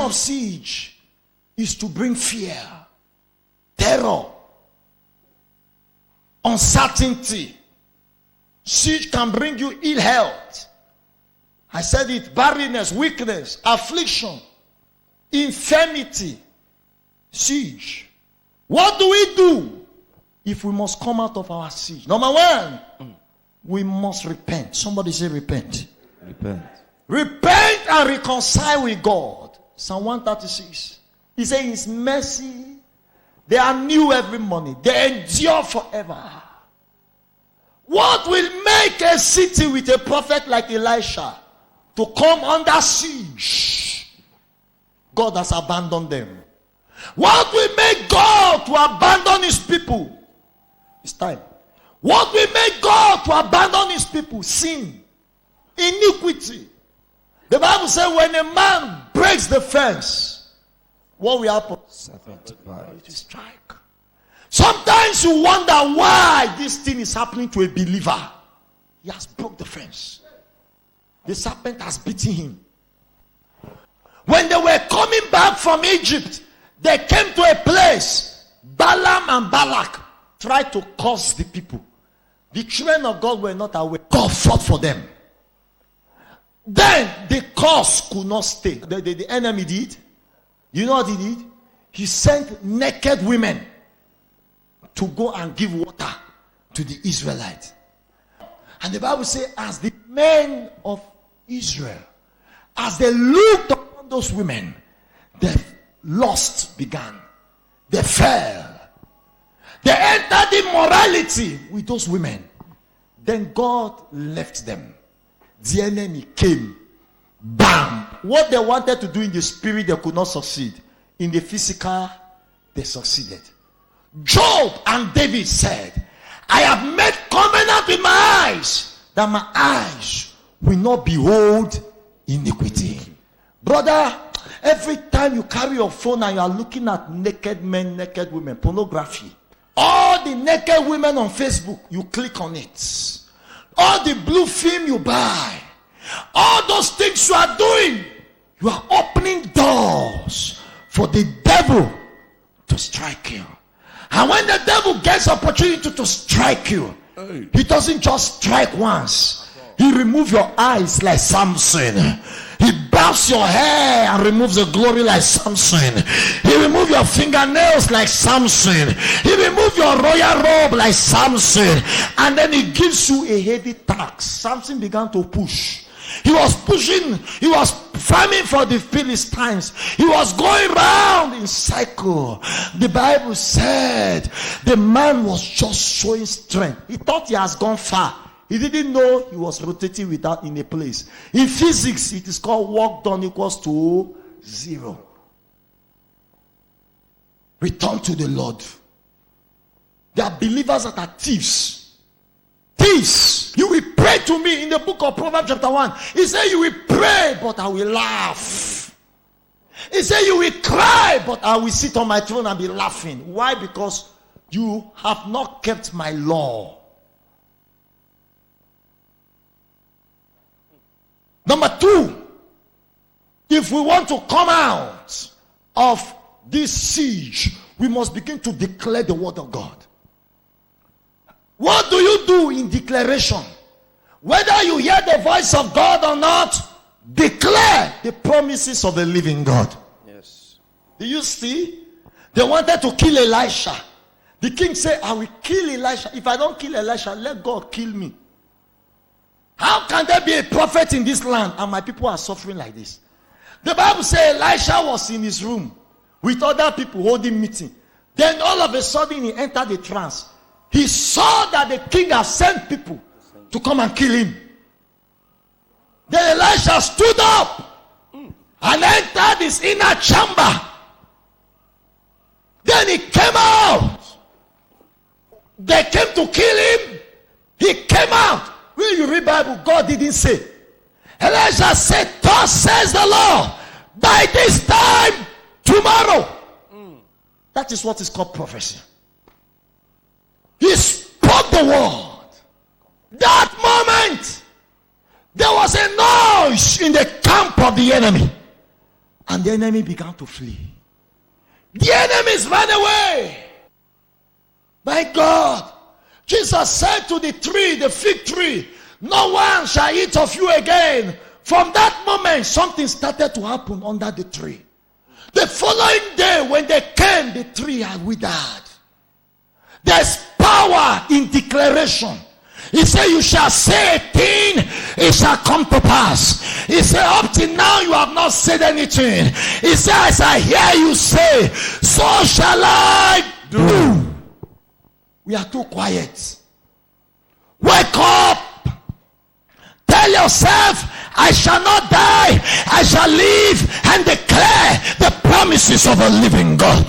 of siege is to bring fear, terror, uncertainty. Siege can bring you ill health. I said it, barrenness, weakness, affliction, infirmity, siege. What do we do if we must come out of our siege? Number one, we must repent. Somebody say repent. Repent. Repent and reconcile with God. Psalm 136. He says his mercy, they are new every morning. They endure forever. What will make a city with a prophet like Elisha to come under siege? God has abandoned them. What will make God to abandon his people? It's time. What will make God to abandon his people? Sin, iniquity. The Bible says when a man breaks the fence, what will happen? Serpent bite. To strike. Sometimes you wonder why this thing is happening to a believer. He has broke the fence. The serpent has beaten him. When they were coming back from Egypt, they came to a place. Balaam and Balak tried to curse the people. The children of God were not aware. God fought for them. Then the curse could not stay. The enemy did. You know what he did? He sent naked women to go and give water to the Israelites. And the Bible says, as the men of Israel, as they looked upon those women, their lust began. They fell. They entered immorality with those women. Then God left them. The enemy came. Bam! What they wanted to do in the spirit, they could not succeed. In the physical, they succeeded. Job and David said, I have made covenant with my eyes, that my eyes will not behold iniquity. Brother, every time you carry your phone and you are looking at naked men, naked women, pornography, all the naked women on Facebook, you click on it. All the blue film you buy, all those things you are doing, you are opening doors for the devil to strike you. And when the devil gets opportunity to strike you, he doesn't just strike once. He removes your eyes like Samson. He bows your hair and removes the glory like Samson. He removes your fingernails like Samson. He removes your royal robe like Samson. And then he gives you a heavy tax. Samson began to push. He was pushing. He was farming for the Philistines. He was going round in cycle. The Bible said the man was just showing strength. He thought he has gone far. He didn't know he was rotating without in a place. In physics, it is called work done equals to 0. Return to the Lord. There are believers that are thieves. Thieves. You will pray to me in the book of Proverbs chapter 1. He said you will pray, but I will laugh. He said you will cry, but I will sit on my throne and be laughing. Why? Because you have not kept my law. Number 2, if we want to come out of this siege, we must begin to declare the word of God. What do you do in declaration? Whether you hear the voice of God or not, declare the promises of the living God. Yes. Do you see? They wanted to kill Elisha. The king said, I will kill Elisha. If I don't kill Elisha, let God kill me. How can there be a prophet in this land and my people are suffering like this? The Bible says Elisha was in his room with other people holding meeting. Then all of a sudden he entered a trance. He saw that the king has sent people to come and kill him. Then Elisha stood up and entered his inner chamber. Then he came out. They came to kill him. He came out. When you read Bible, God didn't say. Elijah said, thus says the Lord, by this time tomorrow. That is what is called prophecy. He spoke the word. That moment, there was a noise in the camp of the enemy. And the enemy began to flee. The enemies ran away. My God. Jesus said to the tree, the fig tree, no one shall eat of you again. From that moment, something started to happen under the tree. The following day, when they came, the tree had withered. There's power in declaration. He said, you shall say a thing, it shall come to pass. He said, up till now you have not said anything. He said, as I hear you say, so shall I do. We are too quiet. Wake up. Tell yourself, I shall not die, I shall live and declare the promises of a living God.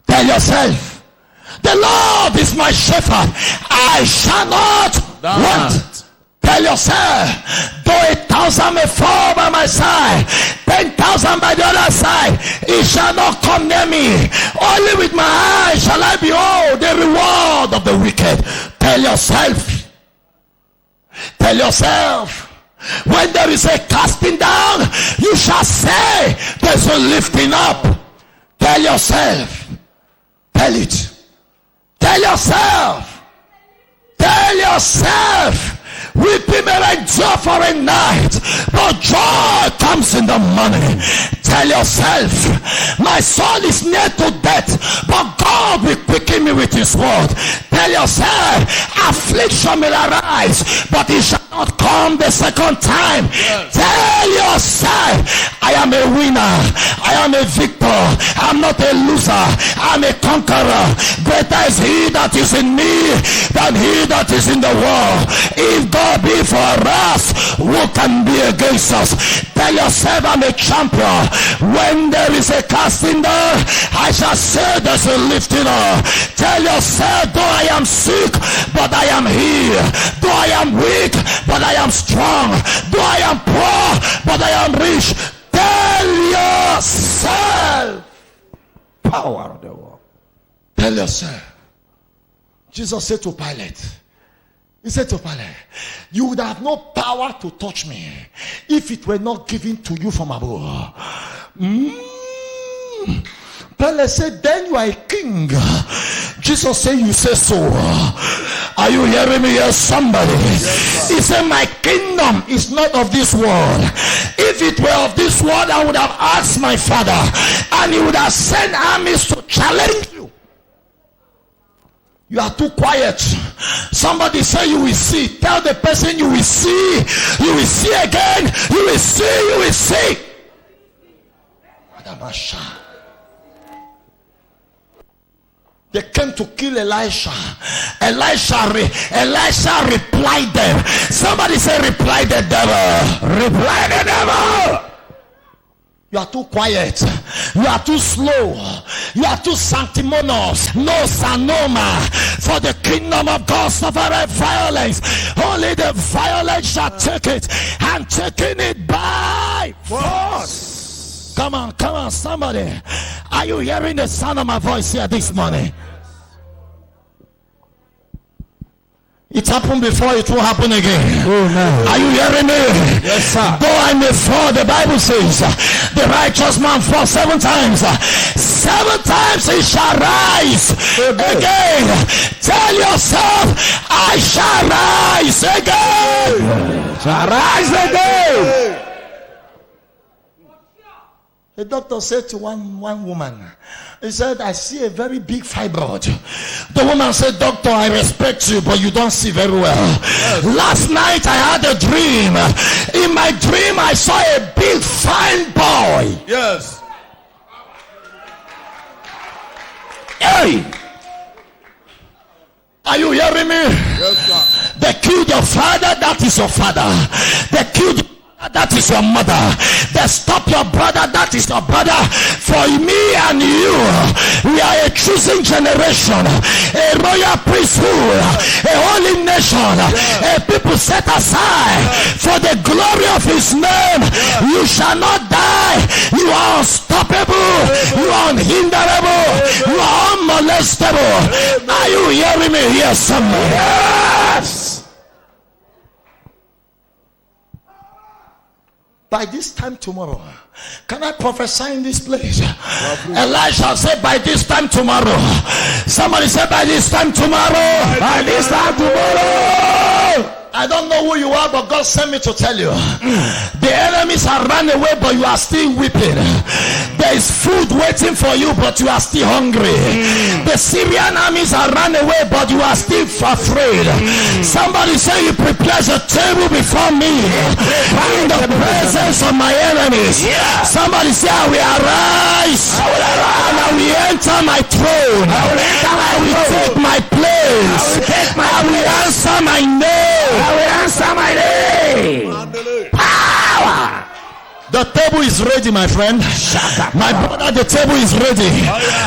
Tell yourself, the Lord is my shepherd, I shall not want. Tell yourself, though 1,000 may fall by my side, 10,000 by the other side, it shall not come near me. Only with my eyes shall I behold the reward of the wicked. Tell yourself, when there is a casting down, you shall say there's a lifting up. Tell yourself, tell it. Tell yourself, weeping may endure for a night, but joy comes in the morning. Tell yourself, my soul is near to death, but God will quicken me with his word. Tell yourself, affliction will arise, but it shall not come the second time. Yes. Tell yourself, I am a winner, I am a victor, I'm not a loser, I'm a conqueror. Greater is he that is in me than he that is in the world. If God be for us, who can be against us? Tell yourself, I'm a champion. When there is a casting down, I shall say there's a lifting up. Tell yourself, though I am sick, but I am here. Though I am weak, but I am strong. Though I am poor, but I am rich. Tell yourself, power of the world. Tell yourself. Jesus said to Pilate, he said to Pilate, you would have no power to touch me if it were not given to you from above. Pilate said, then you are a king. Jesus said, you say so. Are you hearing me here, somebody? Yes, he said, my kingdom is not of this world. If it were of this world, I would have asked my Father, and he would have sent armies to challenge you. You are too quiet. Somebody say you will see. Tell the person you will see. You will see again. You will see. You will see. They came to kill Elisha. Elisha replied them. Somebody say reply the devil. Reply the devil. You are too quiet. You are too slow. You are too sanctimonious. No sanoma. For the kingdom of God suffereth violence. Only the violent shall take it. And taking it by force. Come on, somebody. Are you hearing the sound of my voice here this morning? It happened before, it will happen again. Oh, no. Are you hearing me? Yes, sir. Though I may fall, the Bible says, the righteous man falls 7 times. 7 times he shall rise again. Tell yourself, I shall rise again. Shall rise again. The doctor said to one woman, he said, I see a very big fibroid. The woman said, doctor, I respect you, but you don't see very well. Yes. Last night I had a dream. In my dream I saw a big fine boy. Yes. Hey! Are you hearing me? Yes, sir. They killed your father, that is your father. They killed that is your mother. They stop your brother, that is your brother. For me and you, we are a choosing generation, a royal priesthood, a holy nation, a people set aside for the glory of his name. You shall not die. You are unstoppable. You are unhinderable. You are unmolestable. Are you hearing me here, somebody? Yes. by this time tomorrow. Can I prophesy in this place? Elijah said, by this time tomorrow. Somebody said, by this time tomorrow. By this time tomorrow. I don't know who you are, but God sent me to tell you. The enemies have run away, but you are still weeping. There is food waiting for you, but you are still hungry. The Syrian armies have run away, but you are still afraid. Somebody say, you prepare a table before me in the presence of my enemies. Somebody say, I will arise and I will enter my throne. I will take my place. I will answer my name. I will answer my name. Power. The table is ready, my friend. My brother, the table is ready.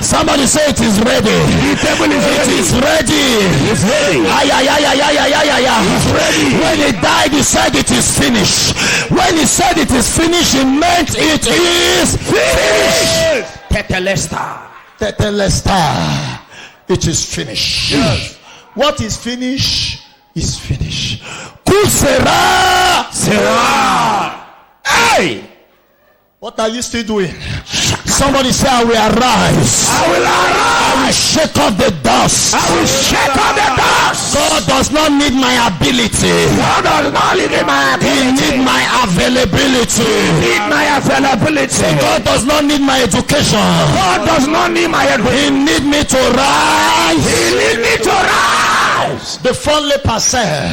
Somebody say it is ready. The table is ready. It is ready. It's ready. It's ready. When he died, he said it is finished. When he said it is finished, he meant it is finished. Tetelesta. Tetelesta. It is finished. Yes. What is finished is finished. Kusera. Sera. Hey! What are you still doing? Somebody say, I will arise. I will arise. I will shake off the dust. I will shake off the dust. God does not need my ability. God does not need my ability. He needs my availability. He needs my availability. God does not need my education. God does not need my education. He needs me to rise. He needs me to rise. The four lepers said,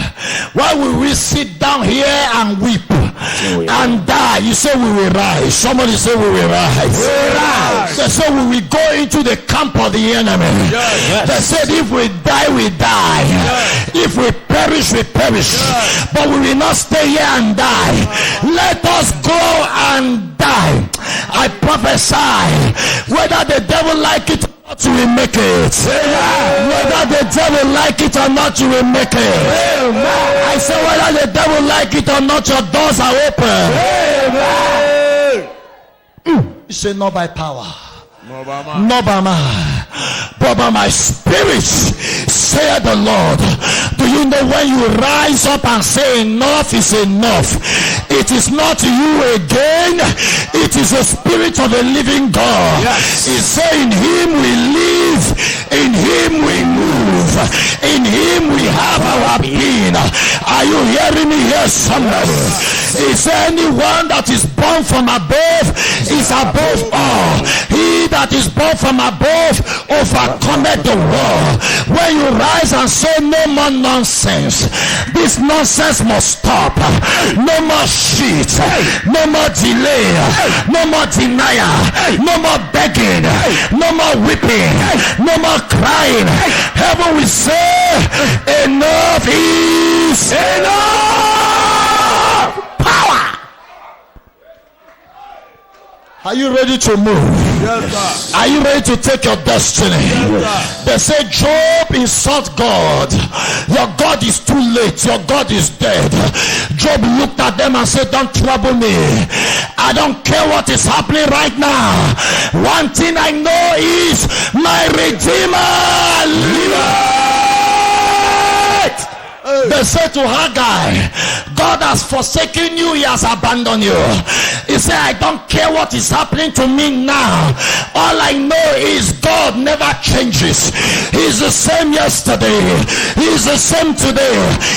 why will we sit down here and weep and die? You say we will rise. Somebody say we will rise. We will rise. They said we will go into the camp of the enemy. Yes. They said if we die, we die. Yes. If we perish, we perish. Yes. But we will not stay here and die. Let us go and die. I prophesy, whether the devil like it, you will make it. Whether the devil like it or not, you will make it. I say whether the devil like it or not, your doors are open. You say not by power, not by mind, but by my spirit, saith the Lord. Do you know when you rise up and say enough is enough, it is not you again, it is the spirit of the living God. Yes. He said in him we live, in him we move, in him we have our being. Are you hearing me here, somebody? He said anyone that is born from above is above all. He that is born from above overcometh the world. When you rise and say no more nonsense, this nonsense must stop. No more shit, no more delay, no more denial, no more begging, no more weeping, no more crying. Heaven will say enough is enough. Power. Are you ready to move? Yes, sir. Are you ready to take your destiny? Yes, they say Job insults God. Your God is too late. Your God is dead. Job looked at them and said, don't trouble me. I don't care what is happening right now. One thing I know is my Redeemer liveth. They said to Haggai, God has forsaken you, he has abandoned you. He said, I don't care what is happening to me now. All I know is God never changes. He's the same yesterday, he's the same today,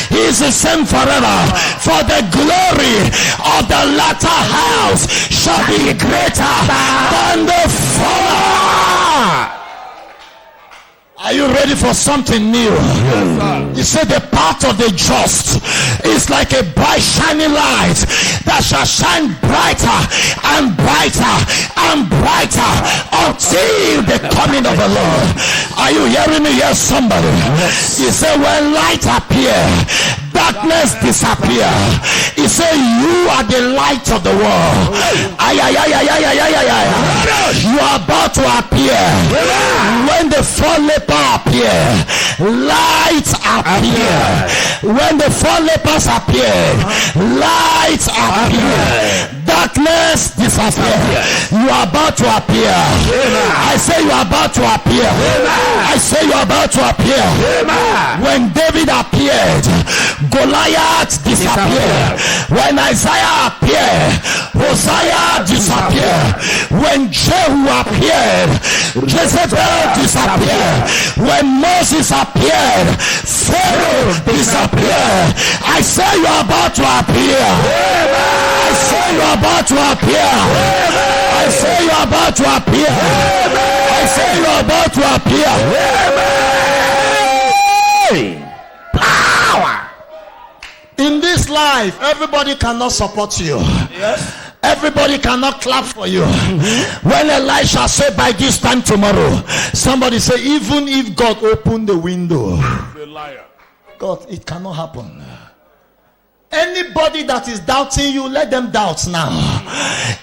he's the same forever. For the glory of the latter house shall be greater than the former. Are you ready for something new? Yes, you said the path of the just is like a bright shining light that shall shine brighter and brighter and brighter until the coming of the Lord. Are you hearing me? Yes, somebody. He said when light appear, darkness disappear. He said you are the light of the world. You are about to appear. When the four lepers appear, lights appear. When the four lepers appear, lights appear. Darkness disappear. You are about to appear. I say you are about to appear. I say you are about to appear. When David appeared, Goliath disappeared. When Isaiah appeared, Hosea disappeared. When Jehu appeared, Jezebel disappeared. When Moses appeared, Pharaoh disappeared. I say you're about to appear. I say you're about to appear. I say you're about to appear. I say you're about to appear. Power. In this life, everybody cannot support you. Yes. Everybody cannot clap for you. When Elisha said by this time tomorrow, somebody say, even if God opened the window, God, it cannot happen. Anybody that is doubting you, let them doubt now.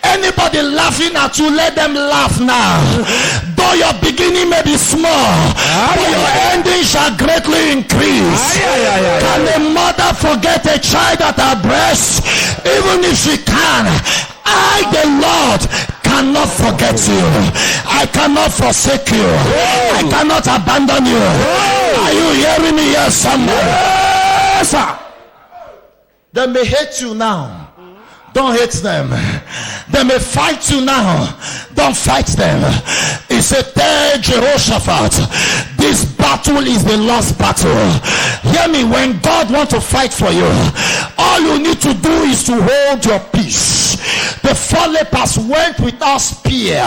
Anybody laughing at you, let them laugh now. Though your beginning may be small, but your ending shall greatly increase. Can a mother forget a child at her breast? Even if she can, I, the Lord, cannot forget you. I cannot forsake you. I cannot abandon you. Are you hearing me here, somebody? Yes, sir. They may hate you now. Don't hate them. They may fight you now. Don't fight them. He said, tell Jehoshaphat, this battle is the last battle. Hear me, when God wants to fight for you, all you need to do is to hold your peace. The four lepers went without spear,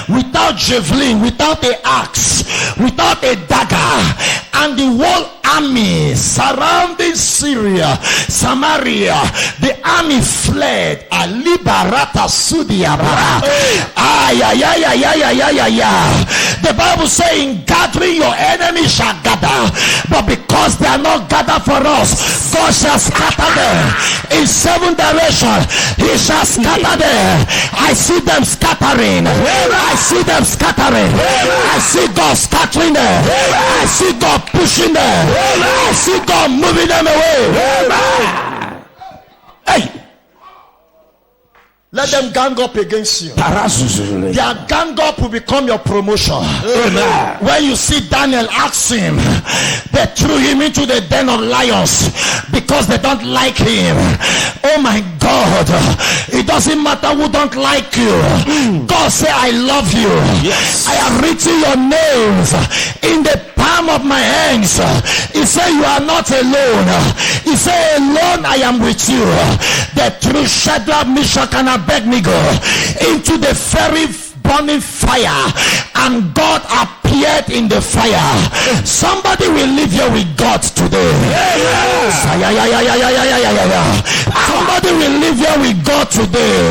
without javelin, without an axe, without a dagger, and the whole army surrounding Syria, Samaria, the army fled. Alibarata Sudiaba. The Bible says, in gathering your enemies shall gather, but because they are not gathered for us, God shall scatter them in seven directions. He shall scatter them. I see them scattering. I see them scattering. I see God scattering them. I see God pushing them. I see God moving them away. Hey, let them gang up against you. Their gang up will become your promotion. Amen. When you see Daniel, ask him. They threw him into the den of lions because they don't like him. Oh my God, it doesn't matter who don't like you. God say, I love you. Yes. I have written your names in the palm of my hands. He said, you are not alone. He said, alone I am with you. The true Shadrach, Meshach, and Abednego into the very burning fire, and God appeared in the fire. Somebody will live here with God today. Somebody will live here with God today.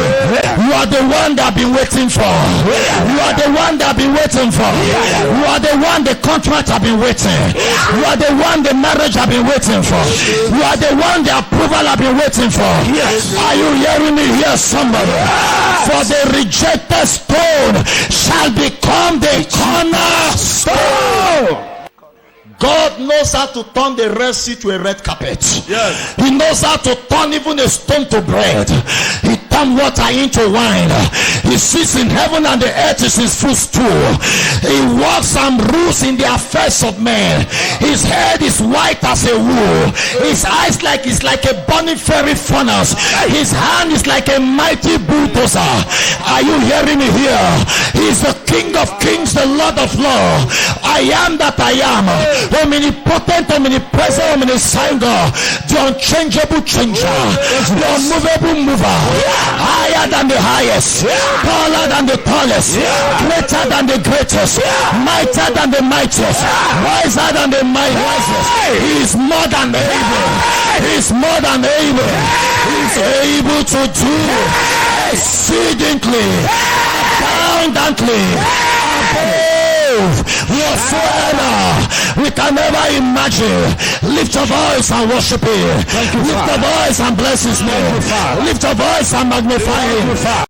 You are the one that I've been waiting for. You are the one that I've been waiting for. You are the one the contract I've been waiting. You are the one the marriage I've been waiting for. You are the one the approval I've been waiting for. Are you hearing me here, somebody? For the rejected stone shall become the cornerstone. God knows how to turn the Red Sea to a red carpet. Yes. He knows how to turn even a stone to bread. He turned water into wine. He sits in heaven and the earth is his footstool. He walks and rules in the affairs of men. His head is white as a wool. His eyes like a burning fiery furnace. His hand is like a mighty bulldozer. Are you hearing me here? He is the King of kings, the Lord of lords. I am that I am. Omnipotent, omnipresent, omniscient God, the unchangeable changer, the unmovable mover, higher than the highest, taller than the tallest, greater than the greatest, mightier than the mightiest, wiser than the wisest. He is more than able. He is more than able. He is able to do exceedingly, abundantly, whatsoever we can never imagine. Lift your voice and worship him. Lift your voice and bless his name. Lift your voice and magnify him.